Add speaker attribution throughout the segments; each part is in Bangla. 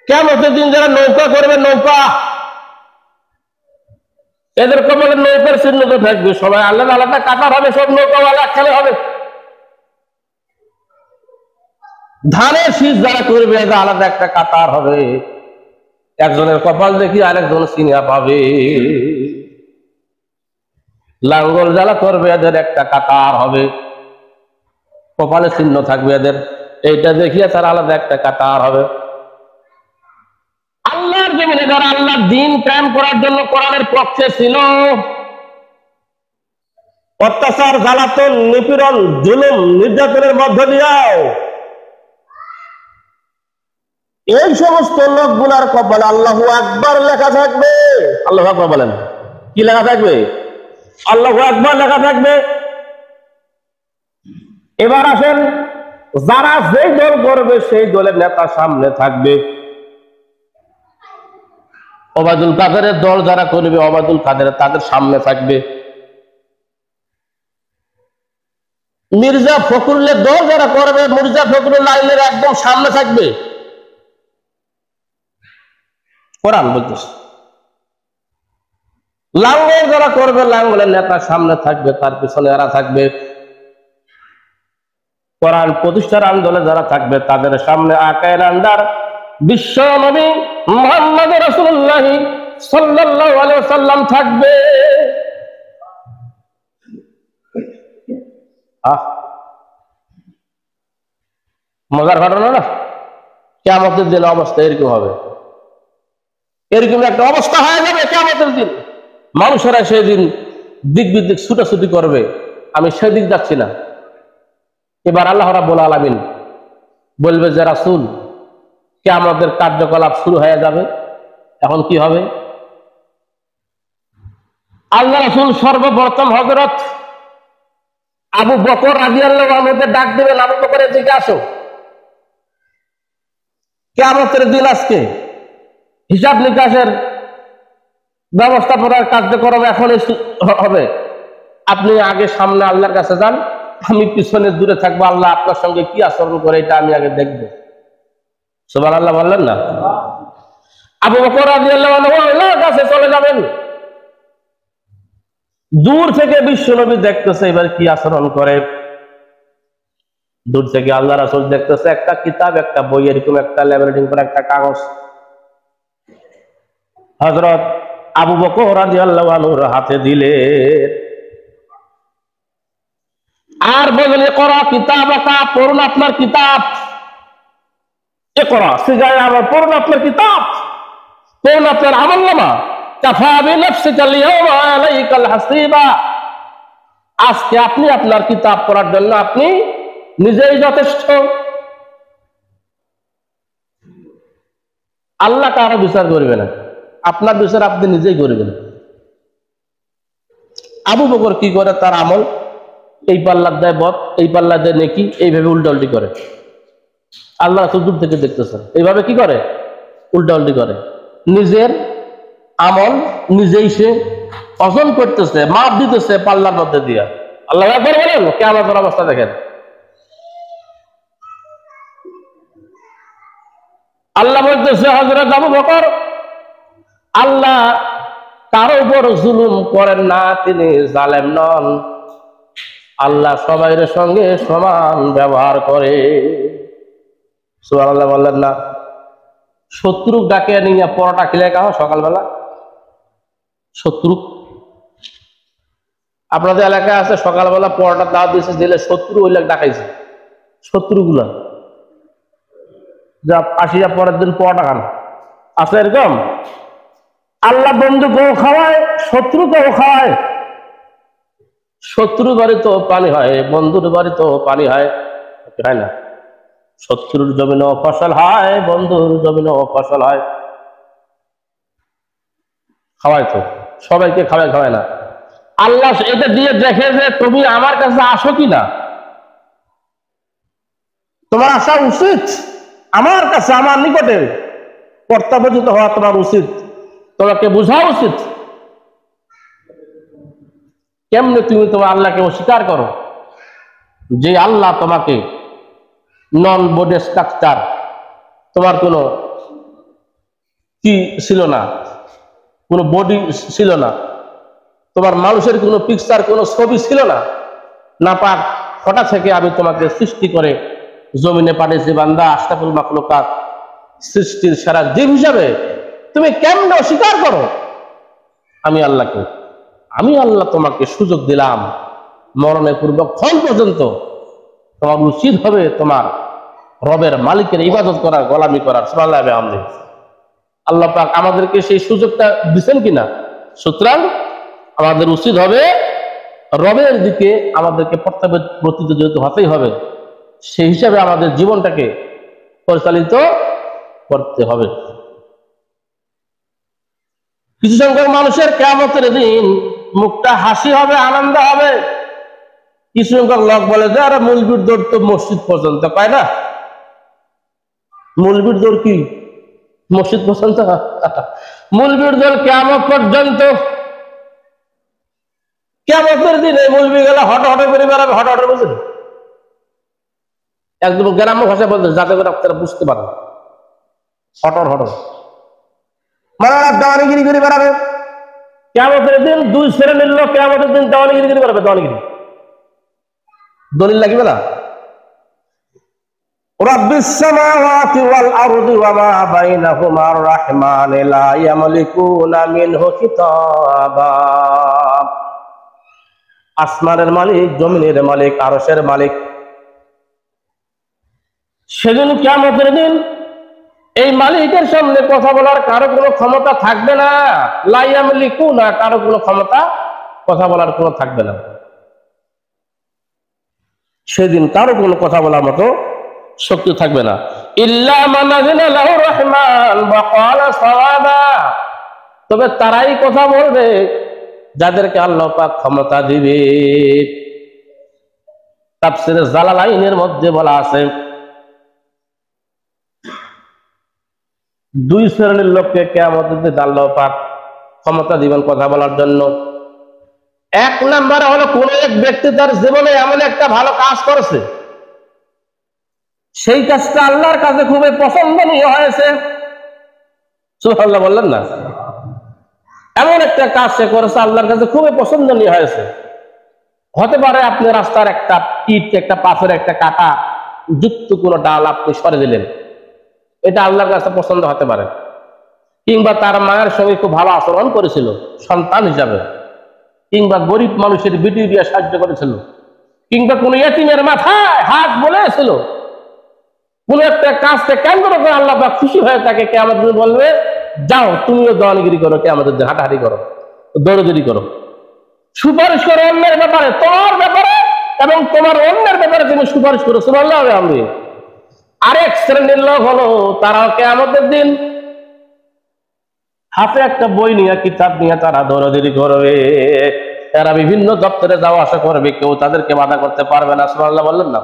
Speaker 1: কিয়ামতের দিন যারা নৌকা করবে, নৌকা, এদের কপালে নৌকার চিহ্ন তো থাকবে। সবাই আলাদা আলাদা কাতার হবে, সব নৌকাওয়ালা একখানে হবে। ধানের শীষ যারা করবে এদের আলাদা একটা কাতার হবে। একজনের কপাল দেখি আরেকজন চিনিয়া পাবে। লাঙ্গল যারা করবে এদের একটা কাতার হবে, কপালে চিহ্ন থাকবে এদের, এইটা দেখিয়ে তার আলাদা একটা কাতার হবে। আল্লাহর জমিনে যারা আল্লাহর দ্বীন কায়েম করার জন্য কোরআনের পক্ষে ছিল, অত্যাচার, জ্বালাতন, নিপীড়ন, জুলুম, নির্যাতনের মধ্য দিয়েও এই সমস্ত লোকগুলার কপালে আল্লাহু আকবার লেখা থাকবে। আল্লাহু আকবার বলেন, কি লেখা থাকবে? আল্লাহু আকবার লেখা থাকবে। এবার আসেন, যারা যেই দল করবে সেই দলের নেতা সামনে থাকবে। ওবায়দুল কাদেরের দল যারা করবে, ওবায়দুল কাদের তাদের সামনে থাকবে। মির্জা ফখরুলের দল যারা করবে, মির্জা ফখরুল লাইনের একদম সামনে থাকবে। কোরআন বলতেছে। লাঙ্গল যারা করবে, লাঙ্গলের নেতা সামনে থাকবে, তার পিছনে এরা থাকবে। কোরআন প্রতিষ্ঠার আন্দোলনে যারা থাকবে তাদের সামনে আকায়ের আন্দার বিশ্ব নবী মুহাম্মদ রাসূলুল্লাহ সাল্লাল্লাহু আলাইহি ওয়াসাল্লাম থাকবে। মজার ঘটনা না? কিয়ামতের দিন অবস্থা এরকম হবে, এরকম একটা অবস্থা হয়ে যাবে কিয়ামতের দিন। মানুষেরা সেই দিন দিক বিদিক ছুটাছুটি করবে, আমি সেদিক যাচ্ছি না। এবার আল্লাহ রাব্বুল আলামিন বলবে যে রাসূল, কিয়ামতের কার্যকলাপ শুরু হয়ে যাবে, এখন কি হবে? আল্লাহ রাসূল সর্বপ্রথম হযরত আবু বকর রাদিয়াল্লাহু আনহুকে ডাক দিবেন, আবু বকর এদিকে আসো, কিয়ামতের দিন আজকে হিসাব নিকাশের ব্যবস্থাপনার কার্যক্রম এখন হবে। আপনি আগে সামনে আল্লাহর কাছে যান, আমি পিছনে দূরে থাকবো। আল্লাহ আপনার সঙ্গে কি আচরণ করে এটা আমি আগে দেখবো। সুবহানাল্লাহ বললেন না? আবু বকর রাদিয়াল্লাহু আনহু আল্লাহর কাছে চলে যাবেন। দূর থেকে বিশ্বনবী দেখতেছে এবার কি আচরণ করে। দূর থেকে আল্লাহ রাসূল দেখতেছে একটা কিতাব, একটা বই, এরকম একটা লেমিনেটিং করা একটা কাগজ হযরত আবু বকর রাদিয়াল্লাহু আনহুর হাতে দিলে, আর বললেন ইকরা কিতাবাকা, পড়ুন আপনার কিতাব। ইকরা সিগায় আবার পড়ুন আপনার কিতাব, পড়ুন আপনার আমলনামা। কাফা বিনাফসিকা আল-ইয়াওমা আলাইকাল হাসিবা, আজকে আপনি আপনার কিতাব পড়ার জন্য আপনি নিজেই যথেষ্ট। আল্লাহ কারো বিচার করবে না, আপনার বিচার আপনি নিজেই করবেন। আবু বকর কি করে? তার আমল এই পাল্লা দেয় বদ, এই পাল্লা দেয় নেকি, এইভাবে উল্টা উল্টি করে। আল্লাহ দূর থেকে দেখতেছেন এইভাবে কি করে, উল্টা উল্টি করে। নিজের আমল নিজেই সে ওজন করতেছে, মাপ দিতেছে পাল্লার মধ্যে দিয়া। আল্লাহ একবার বলেন, কিয়ামতের অবস্থা দেখেন। আল্লাহ বলতেছে হযরত আবু বকর, আল্লাহ কারো উপর জুলুম করেন না, তিনি জালেম নন। আল্লাহ সবাই সঙ্গে সমান ব্যবহার করে। সুবহানাল্লাহ বললেন না? শত্রু ডাকে নিয়ে পরোটা খেলে খাও সকালবেলা। শত্রু আপনাদের এলাকায় আছে, সকালবেলা পরোটা দাওয়াত দিয়েছে, দিলে শত্রু ওই লোক ডাকাইছে, শত্রুগুলা যা আসিয়া পরের দিন পরোটা খান, আছে এরকম? আল্লাহ বন্ধুকেও খাওয়ায়, শত্রুকেও খাওয়ায়। শত্রুর বাড়িতেও পানি হয়, বন্ধুর বাড়িতেও পানি হয়, হয় না? শত্রুর জমিনেও ফসল হয়, বন্ধুর জমিনেও ফসল হয়। খাওয়ায় তো, সবাইকে খাওয়ায় না। আল্লাহ এটা দিয়ে দেখে যে তুমি আমার কাছে আসো কিনা, তোমার আসা উচিত আমার কাছে, আমার নিকটে কর্তব্যযুত হওয়া তোমার উচিত, তোমাকে বোঝা উচিত। কেমনে তুমি তোমার আল্লাহকে অস্বীকার করো, যে আল্লাহ তোমাকে নন বডি স্ট্রাকচার, তোমার কোনো কি ছিল না, কোনো বডি ছিল না, তোমার মানুষের কোনো পিকচার, কোনো ছবি ছিল না। নাপাক ফটা থেকে আমি তোমাকে সৃষ্টি করে জমিনে পাঠিয়েছি বান্দা, আশরাফুল মাখলুকাত, সৃষ্টির সেরা জীব হিসাবে। তুমি কেমনে অস্বীকার করো আমি আল্লাহকে? আমি আল্লাহ তোমাকে সুযোগ দিলাম, মরণের পূর্বক্ষণ পর্যন্ত তোমার উচিত হবে তোমার রবের মালিকের ইবাদত করার, গোলামি করার। সুবহানাল্লাহ। আল্লাহ পাক আমাদেরকে সেই সুযোগটা দিচ্ছেন কিনা? সুতরাং আমাদের উচিত হবে রবের দিকে আমাদেরকে প্রত্যাবর্তিত যেহেতু হতেই হবে, সেই হিসাবে আমাদের জীবনটাকে পরিচালিত করতে হবে। কিছু সংখ্যক মানুষের কিয়ামতের দিন মুখটা হাসি হবে, আনন্দ হবে। কিছু সংখ্যক লোক বলে যে আরে মৌলবীর দৌড় তো মসজিদ পর্যন্ত, পায় না? মৌলবীর দৌড় কি মসজিদ পর্যন্ত? মৌলবীর দৌড় কিয়ামত পর্যন্ত। কিয়ামতের দিন এই মৌলবী গেলে হট হট করে বেড়াবে, হট হট বুঝলেন, একদম গ্রাম্য ভাষা বলতে, যাতে করে আপনারা বুঝতে পারেন। হটর হটর মানে দেওয়ানিগিরি করে বেড়াবে। কিয়ামতের দিন দুই শ্রেণীর লোক কিয়ামতের দিন দেওয়ানিগিরি করে বেড়াবে। দেওয়ানিগিরি দলিল লাগবে না? রাব্বিস সামাওয়াতি ওয়াল আরদি ওয়া মা বাইনাহুমা আর-রাহমান লা ইয়ামলিকুনা মিনহু কিতাবা। আসমানের মালিক, জমিনের মালিক, আরশের মালিক। সেদিন কিয়ামতের দিন এই মালিকের সামনে কথা বলার কারো কোনো ক্ষমতা থাকবে না। লা ইয়ামলিকুনা, কারো কোনো ক্ষমতা কথা বলার কোনো থাকবে না। সেদিন কারো কোনো কথা বলার মতো শক্তি থাকবে না। ইল্লা মান আযিনা লাহু রহমান ওয়া ক্বালা সাওয়াবা, তবে তারাই কথা বলবে যাদেরকে আল্লাহ পাক ক্ষমতা দিবে। তাফসীরে জালালাইনের মধ্যে বলা আছে দুই শ্রেণীর লোককে কিয়ামতের দিন আল্লাহ পাক ক্ষমতা দিবেন কথা বলার জন্য। এক নম্বরে হলো কোন এক ব্যক্তি তার জীবনে এমন একটা ভালো কাজ করেছে, সেই কাজটা আল্লাহর কাছে খুবই পছন্দনীয় হয়েছে। সুবহানাল্লাহ বললেন না? এমন একটা কাজ সে করেছে আল্লাহর কাছে খুবই পছন্দনীয় হয়েছে। হতে পারে আপনি রাস্তার একটা ইট, একটা পাথর, একটা কাটা যুক্ত কোনো ডাল আপনি সরে দিলেন, এটা আল্লাহর কাছে পছন্দ হতে পারে। কিংবা তার মায়ের সঙ্গে খুব ভালো আচরণ করেছিল সন্তান হিসাবে, কিংবা গরিব মানুষের বিটি দিয়ে সাহায্য করেছিল, কিংবা কোন ইয়েতিমের মাথায় হাত বলেছিল। কোন একটা কাজকে কেন্দ্র করে আল্লাহ পাক খুশি হয়ে তাকে কিয়ামতের দিন বলবে, যাও তুমিও দেওয়ানিগিরি করো, কিয়ামতের দিন হাঁটাহাঁটি করো, দৌড়াদৌড়ি করো, সুপারিশ করো অন্যের ব্যাপারে, তোমার ব্যাপারে এবং তোমার অন্যের ব্যাপারে তুমি সুপারিশ করো। সুবহানাল্লাহ। আমি আরেক শ্রেণীর লোক হলো তারা কিয়ামতের দিন হাতে একটা বই নিয়ে, কিতাব নিয়ে তারা দৌড়াদৌড়ি করবে। এরা বিভিন্ন দপ্তরে যাওয়া আসা করবে, কেউ তাদেরকে বাধা করতে পারবে না। সুবহানাল্লাহ বললেন না?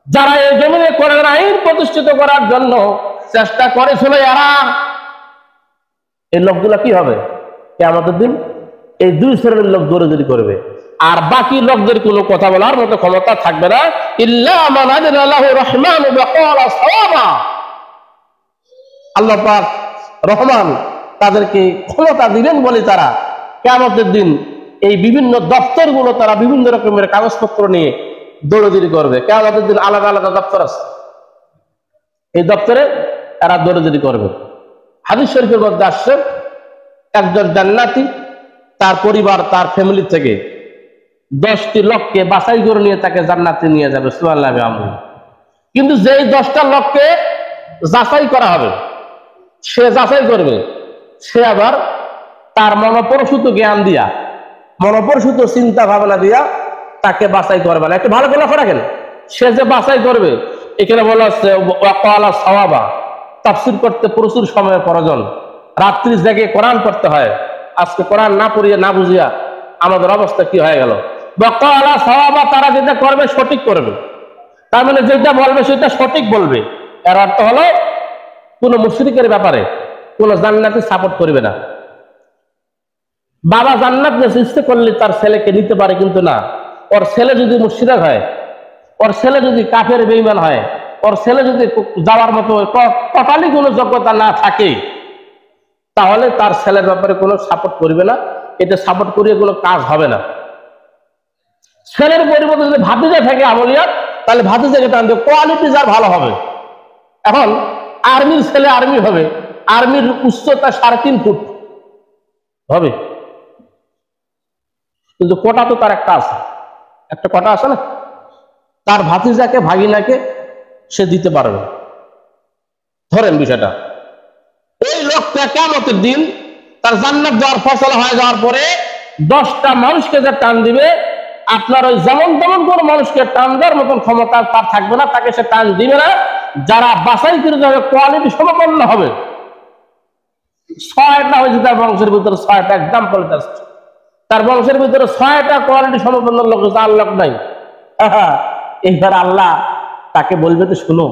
Speaker 1: যারা এই জমিনে কোরআনের আইন প্রতিষ্ঠিত করার জন্য চেষ্টা করেছিল, এরা, এই লোকগুলা কি হবে কিয়ামতের দিন? এই দুই শ্রেণীর লোক দৌড়াদৌড়ি করবে, আর বাকি লোকদের কোনো কথা বলার মতো ক্ষমতা থাকবে না। ইল্লা মান আযিনা লাহু রহমান ওয়া ক্বালা সাওয়াবা, আল্লাহ পাক রহমান তাদেরকে ক্ষমতা দিবেন বলে তারা কিয়ামতের দিন এই বিভিন্ন দপ্তরগুলো, তারা বিভিন্ন রকমের কাগজপত্র নিয়ে দৌড়াদৌড়ি করবে। কিয়ামতের দিন আলাদা আলাদা দপ্তর আছে, এই দপ্তরে এরা দৌড়াদৌড়ি করবে। হাদিস শরীফের মধ্যে আসছে একজন জান্নাতি তার পরিবার, তার ফ্যামিলি থেকে 10টি লোককে বাছাই করে নিয়ে তাকে জান্নাতে নিয়ে যাবে। সুবহানাল্লাহ। কিন্তু যেই 10টা লোককে যাচাই করা হবে, সে যাচাই করবে, সে আবার তার মনোপরশুত জ্ঞান দিয়া, মনোপরশুত চিন্তা ভাবনা দিয়া তাকে বাছাই করবে না। একটু ভালো করে লক্ষ্য রাখেন, সে যে বাছাই করবে, এখানে বলা হচ্ছে ওয়া ক্বালা সাওয়াবা। তাফসীর করতে প্রচুর সময় প্রয়োজন, রাত্রি জেগে কোরআন পড়তে হয়। আজকে কোরআন না পড়িয়ে, না বুঝিয়া আমাদের অবস্থা কি হয়ে গেল। ওয়া ক্বালা সাওয়াবা, তারা যেটা করবে সঠিক করবে, তার মানে যেটা বলবে সেটা সঠিক বলবে। এর অর্থ হলো কোন মুশরিকের ব্যাপারে কোন জান্নাতি সাপোর্ট করবে না। বাবা জান্নাত নিতে ইচ্ছে করলে তার ছেলেকে নিতে পারে, কিন্তু না, ওর ছেলে যদি মুশরিক হয়, ওর ছেলে যদি কাফের বেঈমান হয়, ওর ছেলে যদি যাওয়ার মতো টোটালি কোনো যোগ্যতা না থাকে, তাহলে তার ছেলের ব্যাপারে কোনো সাপোর্ট করবে না, এটা সাপোর্ট করিয়ে কোনো কাজ হবে না। ছেলের পরিবর্তে যদি ভাতিজা থাকে আমলিয়াত, তাহলে ভাতিজাকে টানবে, কোয়ালিটি যার ভালো হবে। এখন আর্মির ছেলে আর্মি হবে, আর্মির উচ্চতা 3.5 ফুট হবে, কিন্তু কোটা তো তার একটা আছে, একটা কোটা আছে না, তার ভাতিজাকে ভাগিনাকে সে দিতে পারবে। ধরেন বিষয়টা, এই লোকটা কিয়ামতের দিন তার জান্নাত যাওয়ার ফয়সালা হয়ে যাওয়ার পরে 10টা মানুষকে যে টান দিবে, আপনার ওই যেমন তেমন কোন মানুষকে টান দেওয়ার মতন ক্ষমতা তার থাকবে না, তাকে সে টান দিবে না। যারা বাছাই করে যাবে, কোয়ালিটি সম্পন্ন হবে, 6টা হয়েছে তার বংশের ভিতরে, 6টা এক্সাম্পল, তার বংশের ভিতরে 6টা কোয়ালিটি সম্পন্ন লোক, 4 লোক নাই। এইবার আল্লাহ তাকে বলবে, তো শুনো,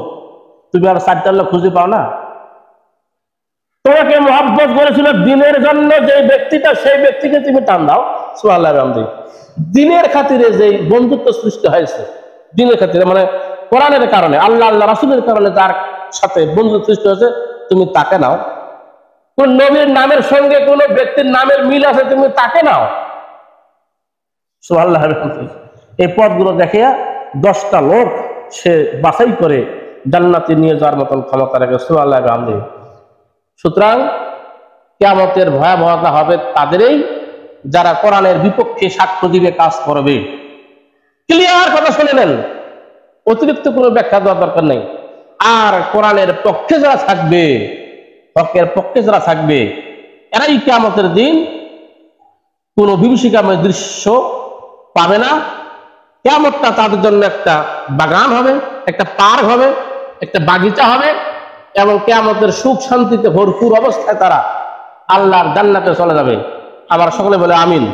Speaker 1: তুমি আর 4টা লোক খুঁজে পাও না? তোমাকে মহব্বত করেছিল দিনের জন্য যে ব্যক্তিটা, সেই ব্যক্তিকে তুমি টান দাও। সুবহানাল্লাহ। দিনের খাতিরে যে বন্ধুত্ব সৃষ্টি হয়েছে, দিনের খাতিরে মানে কোরআনের কারণে, আল্লাহ আল্লাহ রাসূলের কারণে যার সাথে বন্ধুত্ব সৃষ্টি হয়েছে, তুমি তাকে নাও। কোন নবীর নামের সঙ্গে কোন ব্যক্তির নামের মিল আছে, তুমি তাকে নাও। সুবহানাল্লাহ। এই পথগুলো দেখিয়া 10টা লোক সে বাছাই করে জান্নাতে নিয়ে যাওয়ার মতন ক্ষমতা রাখে। সুবহানাল্লাহ। সুতরাং কিয়ামতের ভয়াবহতা হবে তাদেরই যারা কোরআনের বিপক্ষে সাক্ষ্য দিবে, কাজ করবে। ক্লিয়ার কথা শুনে নেন, অতিরিক্ত কোনো ব্যাখ্যা দেওয়ার দরকার নেই। আর কোরআনের পক্ষে যারা থাকবে, হকের পক্ষে যারা থাকবে, এরাই কিয়ামতের দিন কোনো বিভীষিকাময় দৃশ্য পাবে না। কিয়ামতটা তাদের জন্য একটা বাগান হবে, একটা পার্ক হবে, একটা বাগিচা হবে, এবং কিয়ামতের সুখ শান্তিতে ভরপুর অবস্থায় তারা আল্লাহর জান্নাতে চলে যাবে। আবার সকলে বলে আমিন।